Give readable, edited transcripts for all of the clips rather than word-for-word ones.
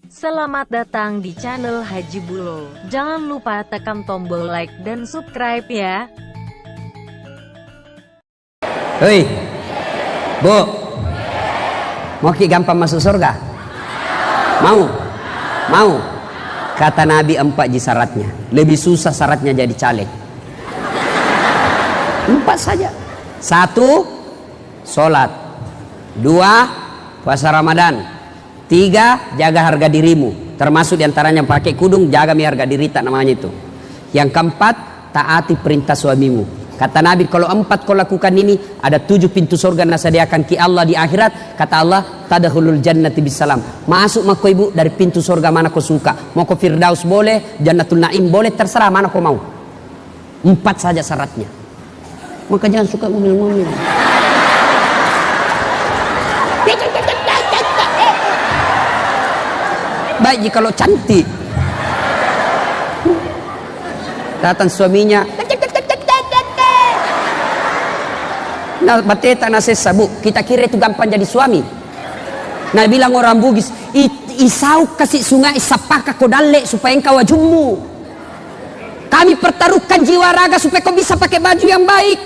Selamat datang di channel Haji Bulo. Jangan lupa tekan tombol like dan subscribe ya. Hei, Bu, mau ki gampang masuk surga? Mau? Mau? Kata Nabi 4 syaratnya. Lebih susah syaratnya jadi caleg. 4 saja. 1, sholat. 2, puasa Ramadan. 3, jaga harga dirimu. Termasuk diantaranya pakai kudung, jaga harga diri, tak namanya itu. Yang keempat, taati perintah suamimu. Kata Nabi, kalau 4 kau lakukan ini, ada 7 pintu surga yang disediakan ki Allah di akhirat. Kata Allah, tadkhulul jannati bisalam. Masuk mako ibu dari pintu surga mana kau suka. Mau ke Firdaus boleh, Jannatul Naim boleh, terserah mana kau mau. 4 saja syaratnya. Maka jangan suka ngomel-ngomel. Baik jika lo cantik. Datang suaminya, nah bateta nasesa, Bu, kita kira itu gampang jadi suami. Nah bilang orang Bugis, isau kasih sungai sapaka kodale supaya engkau wajummu. Kami pertaruhkan jiwa raga supaya kau bisa pakai baju yang baik,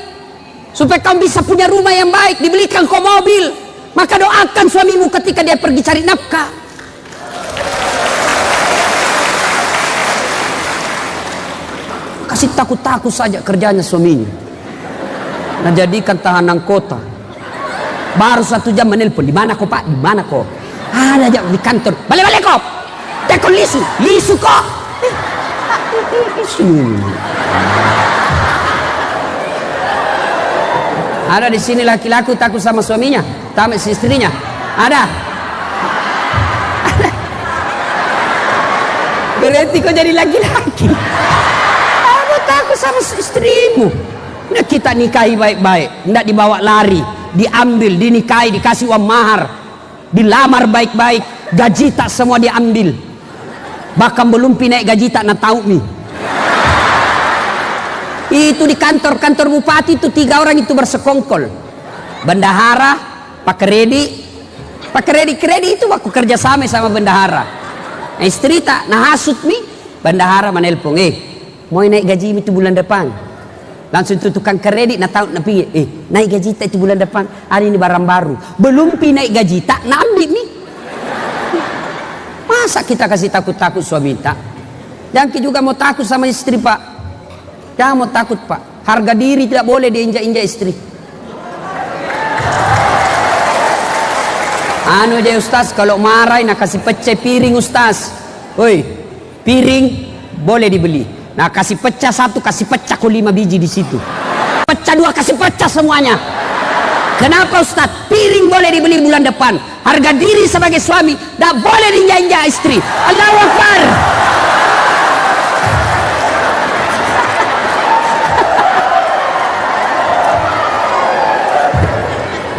supaya kau bisa punya rumah yang baik, dibelikan kau mobil. Maka doakan suamimu ketika dia pergi cari nafkah. Kasih takut-takut saja kerjanya suaminya. Nah jadikan tahanan kota. Baru 1 jam menelpon, di mana kok Pak? Di mana kok? Ada aja di kantor. Balik-balik kok. Tekon lisu kok. Ada di sini laki-laki takut sama suaminya, sama istrinya. Ada. Berarti kau jadi laki-laki. Takut sama istrimu. Nah, kita nikahi baik-baik, tidak dibawa lari, diambil, dinikahi, dikasih uang mahar, dilamar baik-baik, gaji tak semua diambil, bahkan belum naik gaji tak nak tahu nih. Itu di kantor bupati itu 3 orang itu bersekongkol, bendahara, Pak Kredi itu aku kerja sama bendahara. Nah, istri tak nah hasut nih, bendahara menelpon, mau naik gaji itu bulan depan. Langsung itu tukang kredit nak tahu nak pergi, naik gaji tak itu bulan depan. Hari ini barang baru. Belum naik gaji tak nak ambil nih. Masa kita kasih takut-takut suami tak? Jangan juga mau takut sama istri Pak. Jangan mau takut Pak. Harga diri tidak boleh diinjak-injak istri. Anu aja Ustaz, kalau marah nak kasih pecah piring Ustaz. Woi, piring boleh dibeli. Nah kasih pecah 1, kasih pecah kok 5 biji di situ. Pecah 2, kasih pecah semuanya. Kenapa Ustaz? Piring boleh dibeli bulan depan. Harga diri sebagai suami tidak boleh diinjak-injak istri. Allahu Akbar.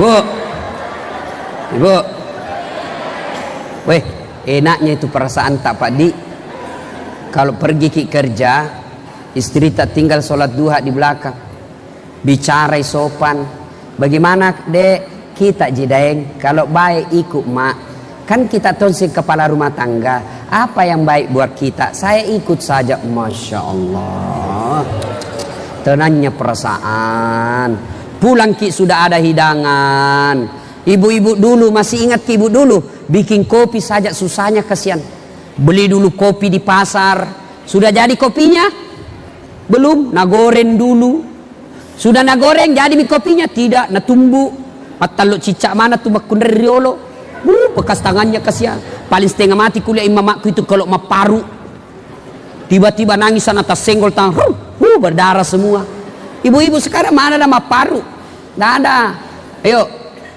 Bu, Ibu, weh, enaknya itu perasaan tak Pak Di. Kalau pergi ke kerja, istri tak tinggal sholat duha di belakang, bicara sopan. Bagaimana dek kita jidaeng? Kalau baik ikut mak, kan kita tonsik kepala rumah tangga. Apa yang baik buat kita, saya ikut saja. Masya Allah, tenangnya perasaan. Pulang ki sudah ada hidangan. Ibu-ibu dulu masih ingat ki ibu dulu bikin kopi saja susahnya, kasihan. Beli dulu kopi di pasar. Sudah jadi kopinya? Belum, nak goreng dulu. Sudah nak goreng jadi kopinya? Tidak, nak tumbuh. Mataluk cicak mana tuh bakun riolo. Bekas tangannya kasihan. Paling setengah mati kuliah imamakku itu kalau maparu. Tiba-tiba nangisan atas senggol tangan. Berdarah semua. Ibu-ibu sekarang mana ada maparu? Tidak ada. Ayo,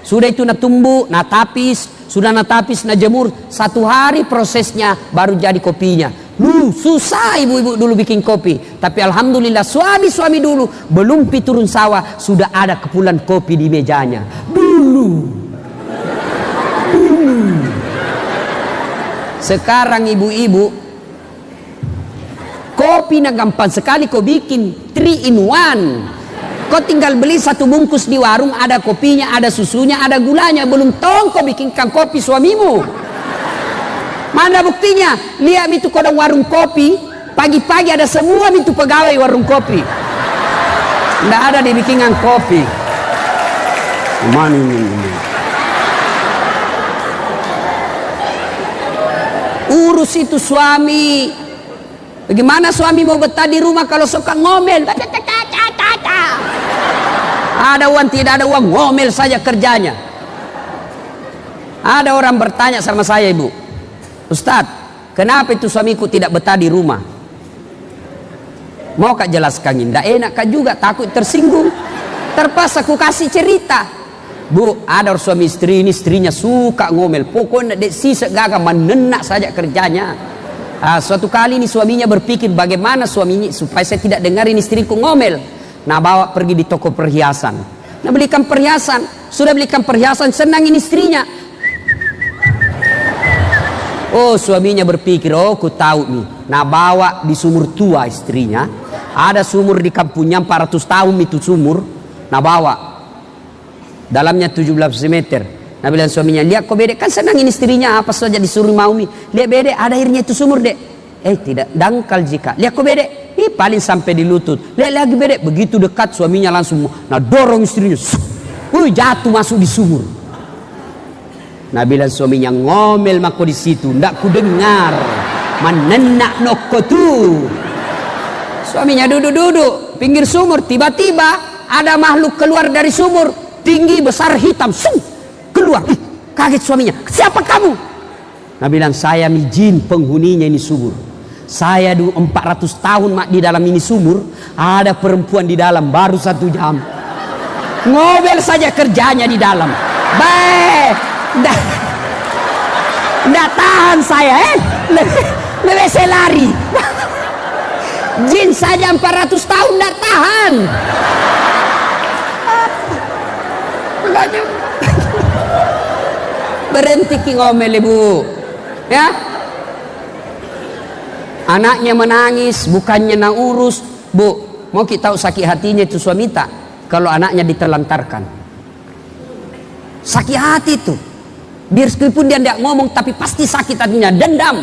sudah itu nak tumbuh, nak tapis. Sudah natapis, jemur 1 hari prosesnya baru jadi kopinya. Susah ibu-ibu dulu bikin kopi. Tapi alhamdulillah suami-suami dulu belum turun sawah sudah ada kepulan kopi di mejanya. Dulu. Sekarang ibu-ibu kopi gampang sekali kau bikin 3 in 1. Kau tinggal beli 1 bungkus di warung, ada kopinya, ada susunya, ada gulanya. Belum tahu kau bikinkan kopi suamimu. Mana buktinya? Lihat itu kodong warung kopi, pagi-pagi ada semua itu pegawai warung kopi. Nggak ada dibikinan kopi. Mana ini? Urus itu suami. Bagaimana suami mau betah di rumah kalau suka ngomel? Ada uang tidak ada uang, ngomel saja kerjanya. Ada orang bertanya sama saya, Ibu, Ustadz, kenapa itu suamiku tidak betah di rumah? Mau kak jelaskan? Tidak enak kak juga, takut tersinggung. Terpaksa aku kasih cerita. Bu, ada suami istri ini, istrinya suka ngomel. Pokoknya dek sisa gagah menenak saja kerjanya. Suatu kali ini suaminya berpikir bagaimana suaminya supaya saya tidak dengarin istriku ngomel. Nah, bawa pergi di toko perhiasan. Nah, belikan perhiasan. Sudah belikan perhiasan, senangin istrinya. Oh, suaminya berpikir, oh, aku tahu nih. Nah, bawa di sumur tua istrinya. Ada sumur di kampungnya 400 tahun itu sumur. Nah, bawa. Dalamnya 17 meter. Nah, bilang suaminya, lihat kok bedek, kan senangin istrinya apa saja disuruh mau nih. Lihat bedek, ada airnya itu sumur dek. Tidak, dangkal jika. Lihat kok bedek, paling sampai di lutut. Lihat lagi bedek, begitu dekat suaminya langsung, nah dorong istrinya, jatuh masuk di sumur. Nah, bilang suaminya, ngomel mako di situ, ndak ku dengar, menenak noko tuh. Suaminya duduk-duduk pinggir sumur, tiba-tiba ada makhluk keluar dari sumur, tinggi besar hitam, keluar. Kaget suaminya, siapa kamu? Nah, bilang, saya jin penghuninya ini sumur. Saya dulu 400 tahun mak di dalam ini sumur. Ada perempuan di dalam baru 1 jam. Ngobel saja kerjanya di dalam. Baik, nggak tahan saya, lebih saya lari. Jin saja 400 tahun nggak tahan. Makanya berhenti ki ngomel, Ibu, ya. Anaknya menangis, bukannya nang urus. Bu, mau kita tahu sakit hatinya itu suami tak kalau anaknya diterlantarkan. Sakit hati itu. Biar meskipun dia tidak ngomong, tapi pasti sakit hatinya, dendam.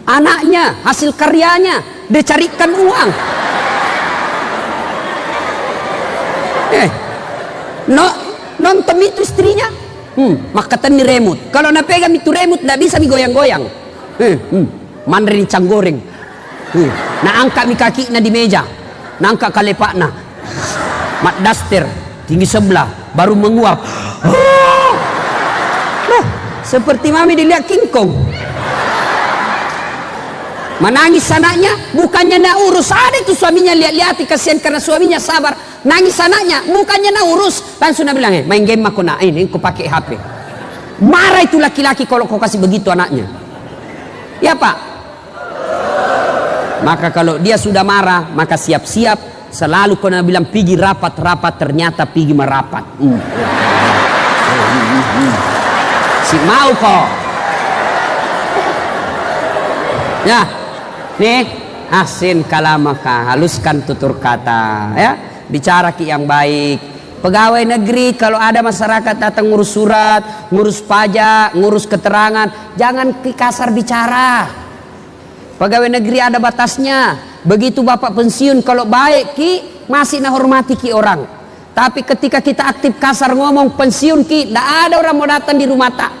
Anaknya, hasil karyanya, dia carikan uang. Nonton itu istrinya. Maka tani remote. Kalau nak pegang itu remote, tidak bisa goyang-goyang. Mandarin canggoreng. Nah, angkat mi kaki na di meja, nah angkat kalepak na mat daster tinggi sebelah baru menguap. Nah, seperti mami dilihat King Kong. Menangis anaknya, bukannya nak urus. Ada itu suaminya lihat-lihat, kasihan karena suaminya sabar. Nangis anaknya, bukannya nak urus, langsung nak bilang, main game aku nak ini, aku pakai HP. Marah itu laki-laki kalau kau kasih begitu anaknya. Ya Pak. Maka kalau dia sudah marah, maka siap-siap. Selalu kau nak bilang pergi rapat-rapat, ternyata pergi merapat. Si mau kok. Ya, nih asin kalamaka, haluskan tutur kata, ya. Bicara ki yang baik. Pegawai negeri kalau ada masyarakat datang ngurus surat, ngurus pajak, ngurus keterangan, jangan ki kasar bicara. Pegawai negeri ada batasnya. Begitu bapak pensiun kalau baik ki masih nak hormati ki orang. Tapi ketika kita aktif kasar ngomong pensiun ki, tidak ada orang mau datang di rumah tak.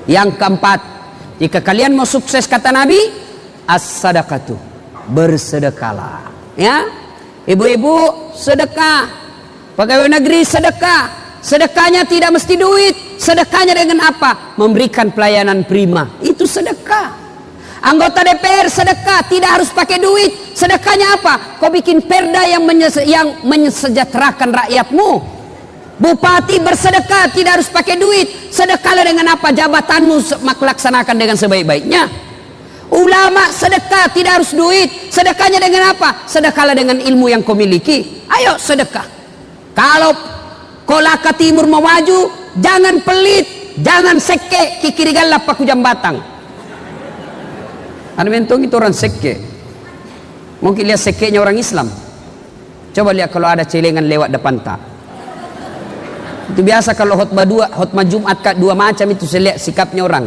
Yang keempat, jika kalian mau sukses kata Nabi, as-sadaqatu, bersedekahlah. Ya, ibu-ibu sedekah, pegawai negeri sedekah. Sedekahnya tidak mesti duit. Sedekahnya dengan apa? Memberikan pelayanan prima. Itu sedekah. Anggota DPR sedekah, tidak harus pakai duit. Sedekahnya apa? Kau bikin perda yang mensejahterakan rakyatmu. Bupati bersedekah, tidak harus pakai duit. Sedekahlah dengan apa? Jabatanmu laksanakan dengan sebaik-baiknya. Ulama sedekah, tidak harus duit. Sedekahnya dengan apa? Sedekahlah dengan ilmu yang kau miliki. Ayo sedekah. Kalau Kolaka Timur mau maju, jangan pelit, jangan seke, kikiri galap paku jambatang. Anu mentong itu orang seke. Mungkin lihat sekenya orang Islam. Coba lihat kalau ada celengan lewat depan tak. Itu biasa kalau khotbah Jumat dua macam itu, saya lihat sikapnya orang.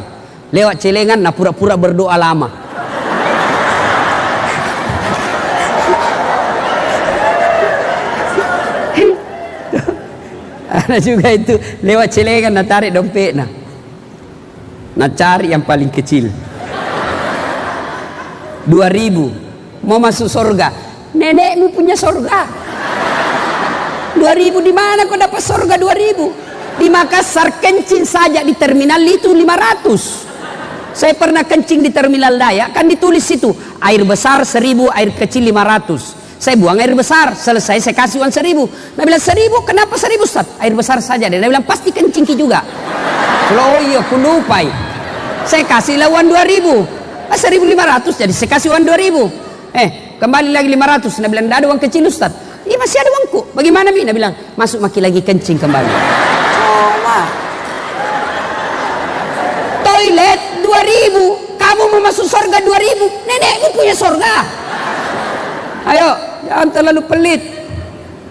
Lewat celengan, nah pura-pura berdoa lama. Ada juga itu lewat celengan, nah tarik dompet, nah cari yang paling kecil. 2.000, mau masuk surga. Nenekmu punya surga. 2.000 di mana kau dapat surga 2.000? Di Makassar kencing saja di terminal itu 500. Saya pernah kencing di terminal Dayak, kan ditulis situ air besar 1.000, air kecil 500. Saya buang air besar, selesai saya kasih uang 1.000. Nah bilang 1.000, kenapa 1.000 Ustaz? Air besar saja. Dia bilang pasti kencing juga. Oh iya, aku lupa. Saya kasih uang 2.000. 1.500, jadi saya kasih uang 2.000. Kembali lagi 500. Dia bilang tidak ada uang kecil Ustaz. Iya masih ada uangku. Bagaimana Bi? Dia bilang masuk maki lagi kencing kembali. Coba. Toilet 2.000. Kamu mau masuk surga 2.000. Nenekmu punya surga. Ayo, jangan terlalu pelit.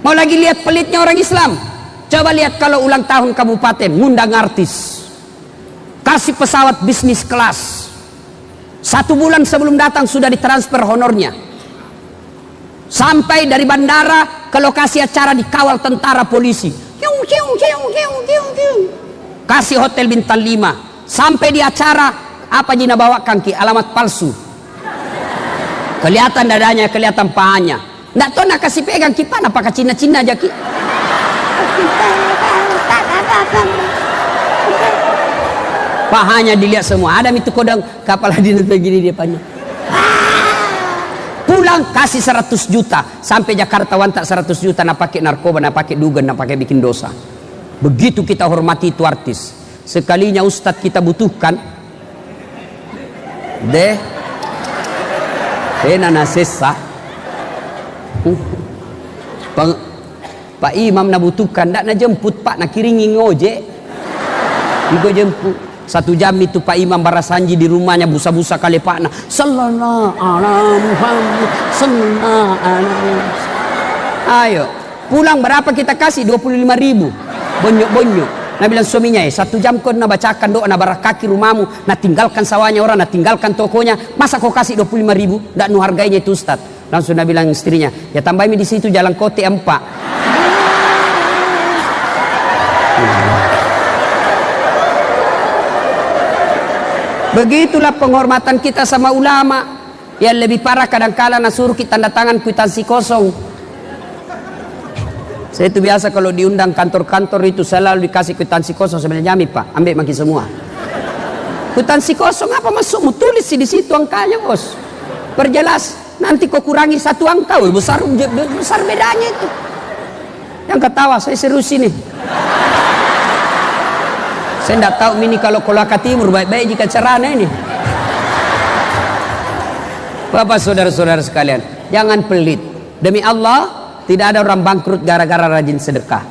Mau lagi lihat pelitnya orang Islam? Coba lihat kalau ulang tahun kabupaten, ngundang artis, kasih pesawat bisnis kelas. 1 bulan sebelum datang sudah ditransfer honornya. Sampai dari bandara ke lokasi acara dikawal tentara polisi. Kasih hotel bintang 5. Sampai di acara, apa Jina bawakan Ki? Alamat palsu. Kelihatan dadanya, kelihatan pahanya. Nggak tahu nak kasih pegang kipan, apakah Cina-Cina aja Ki? Pahanya dilihat semua. Ada itu kodang kapal dinas begini dia panjang. Pulang kasih 100 juta. Sampai Jakarta wantak 100 juta. Nak pakai narkoba, nak pakai dugan, nak pakai bikin dosa. Begitu kita hormati itu artis. Sekalinya Ustadz kita butuhkan, nana sesa. Pak Imam nak butuhkan, tak nak jemput Pak, nak kiringi ngojek. Igo jemput. 1 jam itu Pak Imam barasanji di rumahnya busa-busa kali Pak na. Sallallahu alaihi Muhammad sallallahu alaihi. Ayo, pulang berapa kita kasih? 25.000. Bonyok-bonyok. Nah bilang suaminya, 1 jam kau nak bacakan doa, nak barak kaki rumahmu, nak tinggalkan sawahnya orang, nak tinggalkan tokonya, masa kau kasih 25.000? Tak nu harganya itu Ustaz. Langsung nak bilang istrinya, ya tambahin di situ jalan kote 4. Begitulah penghormatan kita sama ulama. Yang lebih parah kadang-kala nasuruh kita tanda tangan kwitansi kosong. Saya itu biasa kalau diundang kantor-kantor itu selalu dikasih kwitansi kosong. Sebenarnya jamin Pak, ambil maki semua. Kwitansi kosong apa masukmu? Tulis di situ angkanya bos. Perjelas. Nanti kau kurangi 1 angka, besar bedanya itu. Yang ketawa saya serius ini. Saya tidak tahu ini kalau Kolaka Timur baik-baik jika cerana ini. Bapak saudara-saudara sekalian, jangan pelit. Demi Allah, tidak ada orang bangkrut gara-gara rajin sedekah.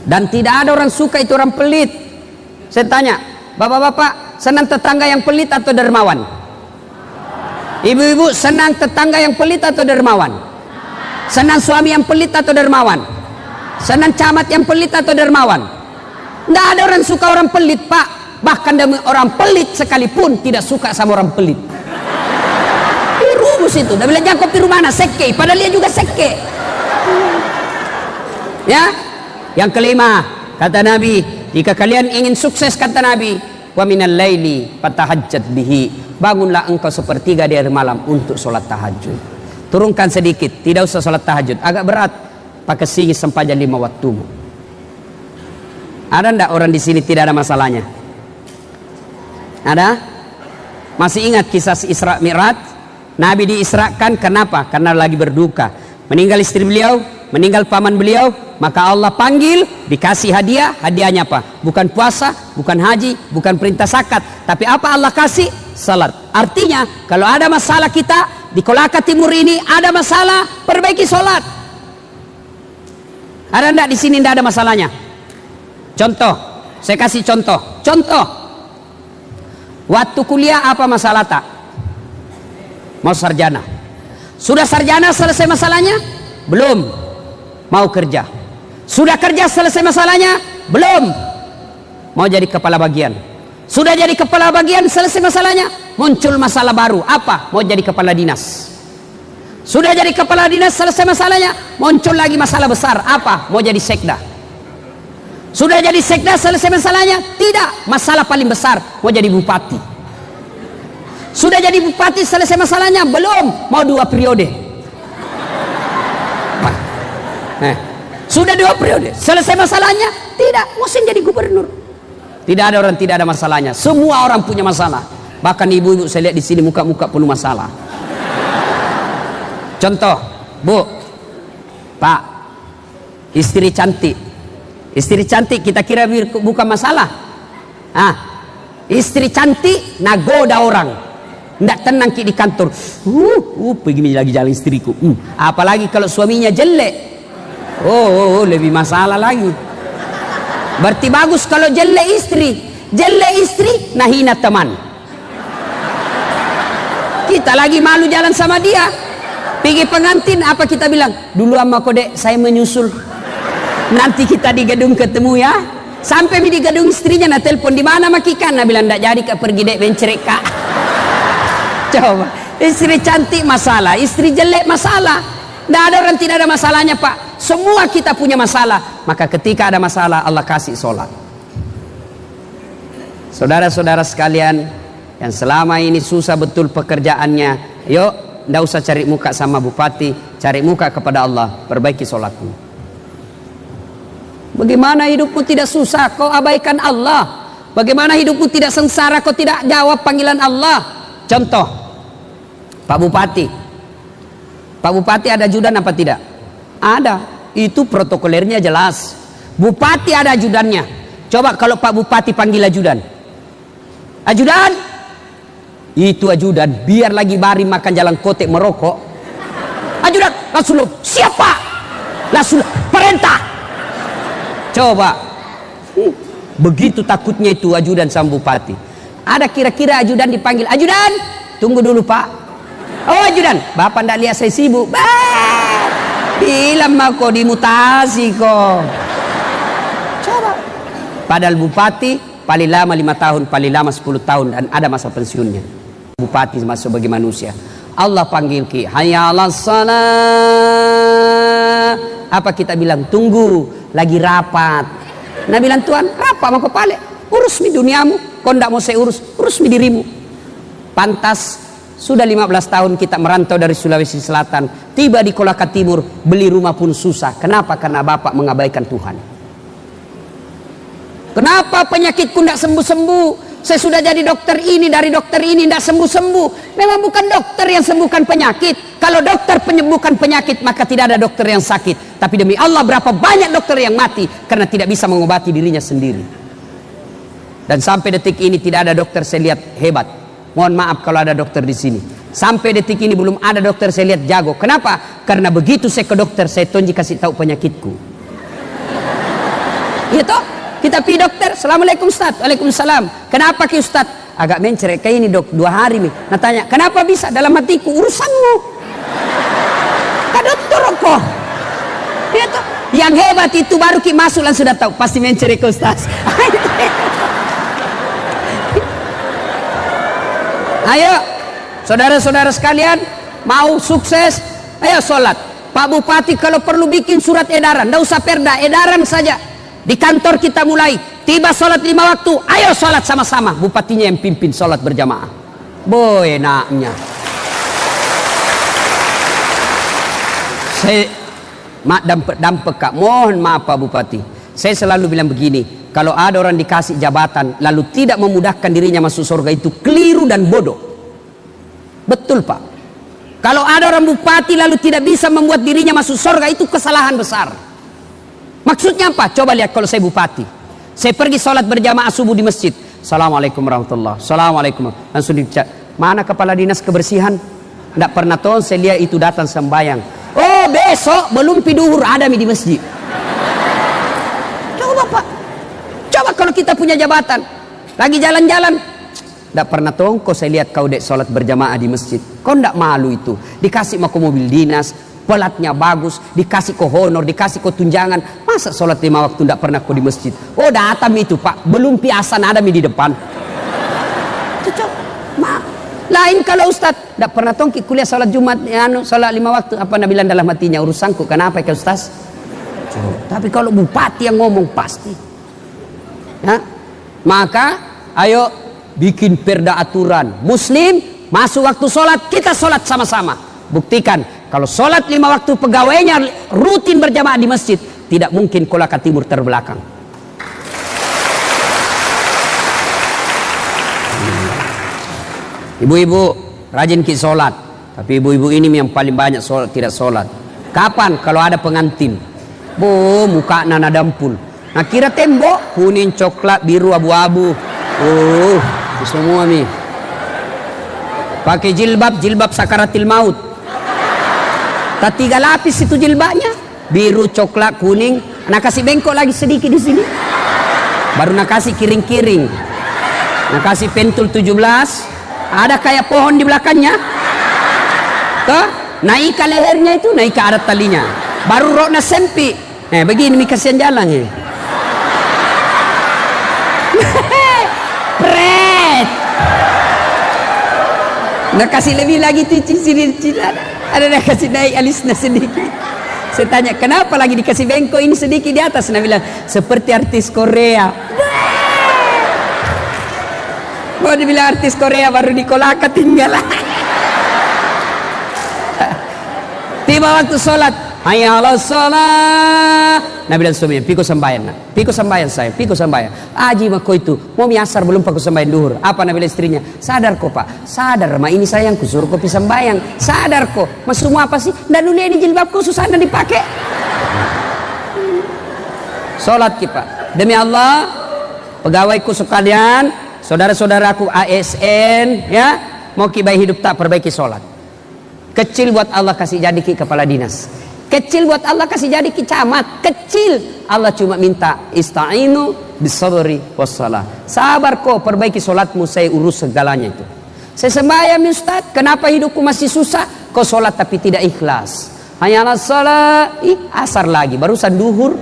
Dan tidak ada orang suka itu orang pelit. Saya tanya, bapak-bapak senang tetangga yang pelit atau dermawan? Ibu-ibu senang tetangga yang pelit atau dermawan? Senang suami yang pelit atau dermawan? Senang camat yang pelit atau dermawan? Tidak ada orang suka orang pelit Pak. Bahkan orang pelit sekalipun tidak suka sama orang pelit. Rumus itu. Dia bilang Jakob di rumah seke, padahal dia juga seke. Ya. Yang kelima, kata Nabi, jika kalian ingin sukses kata Nabi, wa minal laili fatahajjat bihi. Bangunlah engkau sepertiga di hari malam untuk sholat tahajud. Turunkan sedikit, tidak usah sholat tahajud. Agak berat. Pakai singgi sempaja 5 waktumu. Ada ndak orang di sini tidak ada masalahnya? Ada? Masih ingat kisah Isra Mi'raj? Nabi diisrakan kenapa? Karena lagi berduka. Meninggal istri beliau, meninggal paman beliau, maka Allah panggil, dikasih hadiah. Hadiahnya apa? Bukan puasa, bukan haji, bukan perintah zakat, tapi apa Allah kasih? Salat. Artinya, kalau ada masalah kita di Kolaka Timur ini ada masalah, perbaiki salat. Ada ndak di sini ndak ada masalahnya? Contoh, saya kasih contoh. Contoh, waktu kuliah apa masalah tak? Mau sarjana. Sudah sarjana selesai masalahnya? Belum. Mau kerja. Sudah kerja selesai masalahnya? Belum. Mau jadi kepala bagian. Sudah jadi kepala bagian, selesai masalahnya, muncul masalah baru. Apa? Mau jadi kepala dinas. Sudah jadi kepala dinas, selesai masalahnya, muncul lagi masalah besar. Apa? Mau jadi sekda. Sudah jadi sekda, selesai masalahnya, tidak, masalah paling besar, mau jadi bupati. Sudah jadi bupati, selesai masalahnya, belum, mau 2 periode. Sudah 2 periode, selesai masalahnya, tidak, mesti jadi gubernur. Tidak ada orang tidak ada masalahnya, semua orang punya masalah. Bahkan ibu-ibu saya lihat di sini muka-muka penuh masalah. Contoh, Bu, Pak, istri cantik. Istri cantik kita kira bukan masalah. Istri cantik nagoda orang. Nggak tenang di kantor. Begini lagi jalan istriku. Apalagi kalau suaminya jelek. Lebih masalah lagi. Berarti bagus kalau jelek istri. Jelek istri, nahina teman. Kita lagi malu jalan sama dia. Pergi pengantin, apa kita bilang? Dulu sama kodek, saya menyusul. Nanti kita di gedung ketemu ya. Sampai di gedung istrinya, nah telepon di mana makikan? Nah bilang ndak jadi kak pergi dek bencerek kak. Coba, istri cantik masalah, istri jelek masalah. Nggak ada orang tidak ada masalahnya Pak. Semua kita punya masalah. Maka ketika ada masalah, Allah kasih sholat. Saudara-saudara sekalian, yang selama ini susah betul pekerjaannya, yuk, nggak usah cari muka sama bupati, cari muka kepada Allah, perbaiki sholatmu. Bagaimana hidupmu tidak susah, kau abaikan Allah? Bagaimana hidupmu tidak sengsara, kau tidak jawab panggilan Allah? Contoh, Pak Bupati. Pak Bupati ada ajudan apa tidak? Ada, itu protokolernya jelas. Bupati ada ajudannya. Coba kalau Pak Bupati panggil ajudan. Ajudan, itu ajudan, biar lagi bari makan jalan kotek merokok. Ajudan, langsung siapa? Langsung perintah. Coba, begitu takutnya itu ajudan sama bupati. Ada kira-kira ajudan dipanggil, ajudan, tunggu dulu Pak. Oh ajudan, Bapak ndak lihat saya sibuk. Bilang mah kok dimutasi kok. Coba. Padahal bupati paling lama 5 tahun, paling lama 10 tahun, dan ada masa pensiunnya. Bupati masuk sebagai manusia. Allah panggil ki, hayya 'alas shalah. Apa kita bilang? Tunggu, lagi rapat. Nah bilang Tuhan, rapat mau kepala, urus mi duniamu. Kau ndak mau saya urus mi dirimu. Pantas sudah 15 tahun kita merantau dari Sulawesi Selatan, tiba di Kolaka Timur, beli rumah pun susah. Kenapa? Karena Bapak mengabaikan Tuhan. Kenapa penyakitku tidak sembuh-sembuh? Saya sudah jadi dokter ini, dari dokter ini tidak sembuh-sembuh. Memang bukan dokter yang sembuhkan penyakit. Kalau dokter penyembuhkan penyakit, maka tidak ada dokter yang sakit. Tapi demi Allah, berapa banyak dokter yang mati karena tidak bisa mengobati dirinya sendiri. Dan sampai detik ini tidak ada dokter saya lihat hebat. Mohon maaf kalau ada dokter di sini. Sampai detik ini belum ada dokter saya lihat jago. Kenapa? Karena begitu saya ke dokter, saya tunjuk kasih tahu penyakitku. Iya toh? Kita pergi dokter, Assalamualaikum Ustaz. Waalaikumsalam. Kenapa ki Ustaz? Agak mencerek kayak ini dok, 2 hari nih. Nah tanya, kenapa bisa? Dalam hatiku, urusanmu. Kak dokter kok. Iya toh? Yang hebat itu baru ki masuk langsung sudah tahu. Pasti mencerek Ustaz. Ayo, saudara-saudara sekalian, mau sukses, ayo sholat. Pak Bupati kalau perlu bikin surat edaran, tidak usah perda, edaran saja. Di kantor kita mulai, tiba sholat 5 waktu, ayo sholat sama-sama. Bupatinya yang pimpin sholat berjamaah. Boy, enaknya. Saya dampek Kak, mohon maaf Pak Bupati. Saya selalu bilang begini, kalau ada orang dikasih jabatan lalu tidak memudahkan dirinya masuk surga, itu keliru dan bodoh. Betul Pak. Kalau ada orang bupati lalu tidak bisa membuat dirinya masuk surga, itu kesalahan besar. Maksudnya apa? Coba lihat kalau saya bupati. Saya pergi sholat berjamaah subuh di masjid. Assalamualaikum warahmatullahi. Assalamualaikum. Langsung dicek, mana kepala dinas kebersihan? Tidak pernah tahu saya lihat itu datang sembayang. Oh besok belum piduhur ada di masjid. Coba Pak. Coba kalau kita punya jabatan, lagi jalan-jalan, tidak pernah tahu kok saya lihat kau dek sholat berjamaah di masjid. Kau tidak malu itu? Dikasih mau ke mobil dinas, pelatnya bagus, dikasih ke honor, dikasih ke tunjangan. Masa sholat 5 waktu tidak pernah kau di masjid? Oh datang itu pak, belum piasan ada di depan. Cocok. Lain kalau Ustaz tidak pernah tongki kuliah sholat Jumat, sholat 5 waktu. Apa Nabi bilang dalam hatinya, urusanku kenapa ya Ustaz? Tapi kalau bupati yang ngomong pasti. Ya? Maka ayo bikin perda aturan. Muslim masuk waktu sholat, kita sholat sama-sama. Buktikan kalau sholat 5 waktu pegawainya rutin berjamaah di masjid, tidak mungkin Kolaka Timur terbelakang. Ibu-ibu rajin ki sholat, tapi ibu-ibu ini yang paling banyak sholat, tidak sholat. Kapan? Kalau ada pengantin. Muka nana dampul. Nah kira tembok kuning, coklat, biru, abu-abu. Semua nih. Pakai jilbab sakaratil maut. Tak 3 lapis itu jilbabnya. Biru, coklat, kuning. Nak kasih bengkok lagi sedikit di sini. Baru nak kasih kiring-kiring. Nak kasih pentul 17. Ada kayak pohon di belakangnya. Tuh, naik ke lehernya itu, naik ke adat talinya. Baru rokna sempi. Begini mi kasihan jalan ya. Pret. Nak kasih lebih lagi sini ada nak kasih naik alisnya sedikit. Saya tanya kenapa lagi dikasih bengkok ini sedikit di atas? Nah bilang seperti artis Korea. Mau dibilang artis Korea baru di Kolaka tinggal. Tiba waktu sholat, hayya 'alas sholat. Nabi bilang suaminya, piko sembahyang, piko sembahyang saya, piko sembahyang. Aji mako itu, mau miasar belum pakai sembahyang duhur. Apa Nabi bilang istrinya? Sadar kok pak, sadar, ma ini sayangku suruh kopi sembahyang. Sadar kok, mas semua apa sih? Dan dulu ini jilbab khusus anda dipakai. Sholat kita, demi Allah, pegawaiku sekalian, saudara-saudaraku ASN, ya, mau kibai hidup tak perbaiki sholat. Kecil buat Allah kasih jadi ki kepala dinas. Kecil buat Allah kasih jadi ki camat. Kecil. Allah cuma minta ista'inu bisabri wassalah. Sabar kok, perbaiki sholatmu, saya urus segalanya itu. Saya sembahyang Ustaz, kenapa hidupku masih susah? Kau sholat tapi tidak ikhlas. Hanya salat, asar lagi, barusan duhur.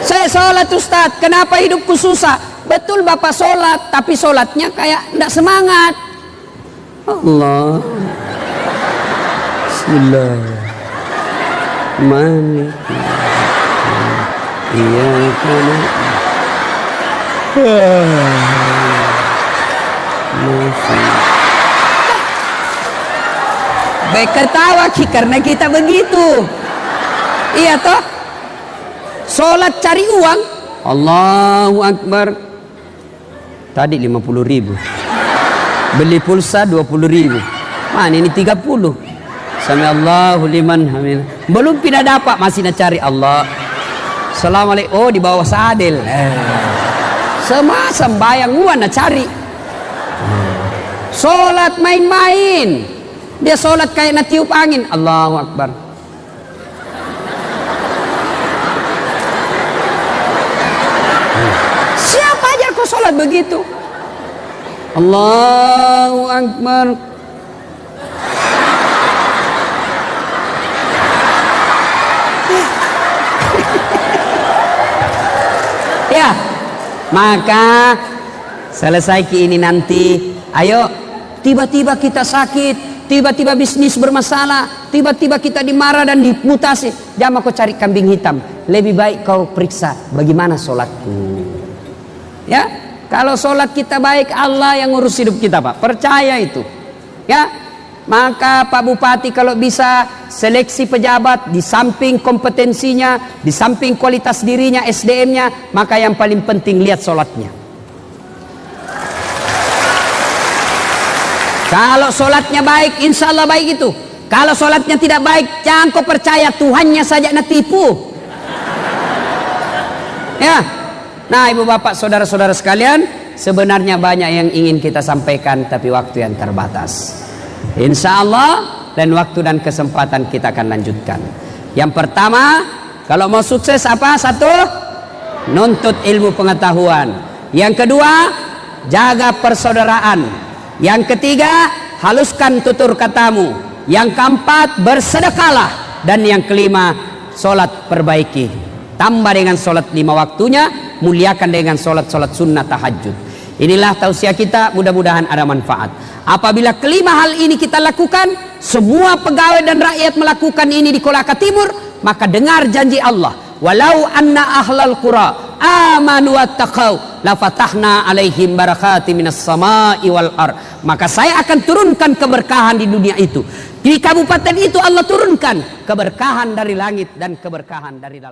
Saya sholat Ustaz, kenapa hidupku susah? Betul Bapak sholat, tapi sholatnya kayak tidak semangat. Allah. Bismillah. Malik. Iya kan. Baik ketawa karena kita begitu. Iya toh. Sholat cari uang. Allahu Akbar. Tadi 50.000. Beli pulsa 20.000. Mana ini 30. Sami Allahu liman hamid. Belum pindah dapat masih nak cari Allah. Assalamualaikum. Oh di bawah sadel. Semua sembayang gua nak cari. Solat main-main. Dia solat kayak nak tiup angin. Allahu Akbar. Siapa aja kau solat begitu? Allahu Akbar. Ya, maka selesai ini nanti, ayo tiba-tiba kita sakit, tiba-tiba bisnis bermasalah, tiba-tiba kita dimarah dan dimutasi, jangan kau cari kambing hitam, lebih baik kau periksa bagaimana sholatku. Ya, kalau sholat kita baik, Allah yang ngurus hidup kita Pak, percaya itu. Ya, maka Pak Bupati kalau bisa seleksi pejabat di samping kompetensinya, di samping kualitas dirinya, SDM-nya, maka yang paling penting lihat sholatnya. Kalau sholatnya baik, insya Allah baik itu. Kalau sholatnya tidak baik, jangan kau percaya, Tuhannya saja nak tipu. Ya, nah ibu bapak saudara-saudara sekalian, sebenarnya banyak yang ingin kita sampaikan, tapi waktu yang terbatas. Insya Allah dan waktu dan kesempatan kita akan lanjutkan. Yang pertama, kalau mau sukses apa? Satu, nuntut ilmu pengetahuan. Yang kedua, jaga persaudaraan. Yang ketiga, haluskan tutur katamu. Yang keempat, bersedekahlah. Dan yang kelima, sholat perbaiki. Tambah dengan sholat 5 waktunya, muliakan dengan sholat-sholat sunnah tahajud. Inilah tausiah kita, mudah-mudahan ada manfaat. Apabila kelima hal ini kita lakukan, semua pegawai dan rakyat melakukan ini di Kolaka Timur, maka dengar janji Allah, walau anna ahlal qura amanu wattaqau la fatahna alaihim barakatim minas sama'i wal ard. Maka saya akan turunkan keberkahan di dunia itu. Di kabupaten itu Allah turunkan keberkahan dari langit dan keberkahan dari dalam.